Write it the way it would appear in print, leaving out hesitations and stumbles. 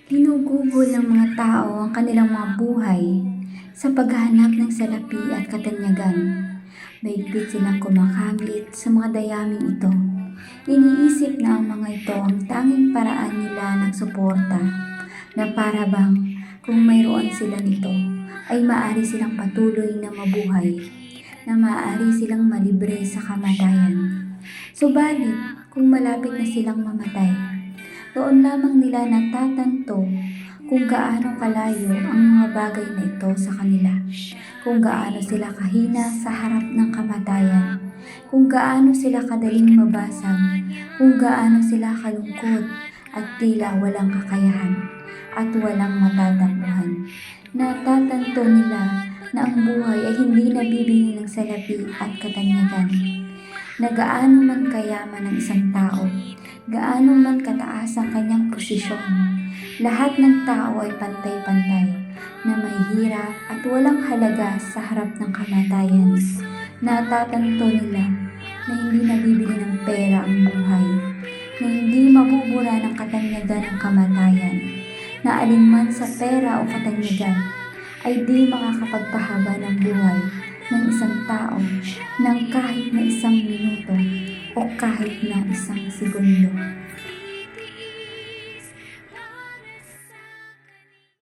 Ginugugol ng mga tao ang kanilang mga buhay sa paghahanap ng salapi at katanyagan. Mahigpit silang kumakamit sa mga dayaming ito. Iniisip na ang mga ito ang tanging paraan nila ng suporta, na para bang kung mayroon sila nito, ay maaari silang patuloy na mabuhay, na maaari silang malibre sa kamatayan. Subalit, kung malapit na silang mamatay, doon lamang nila natatanto kung gaano kalayo ang mga bagay na ito sa kanila, kung gaano sila kahina sa harap ng kamatayan, kung gaano sila kadaling mabasag, kung gaano sila kalungkot at tila walang kakayahan at walang matatakbuhan. Natatanto nila na ang buhay ay hindi nabibigay ng salapi at katanyagan, na gaano man kayaman ang isang tao, gaano man kataas ang kanyang posisyon, lahat ng tao ay pantay-pantay, na mahihirap at walang halaga sa harap ng kamatayan. Natatanto nila na hindi nabibili ng pera ang buhay, na hindi mabubura ng katanyagan ng kamatayan, na alinman sa pera o katanyagan ay di makakapagpahaba ng buhay ng isang tao ng kahit na isang minuto o kahit na isang segundo.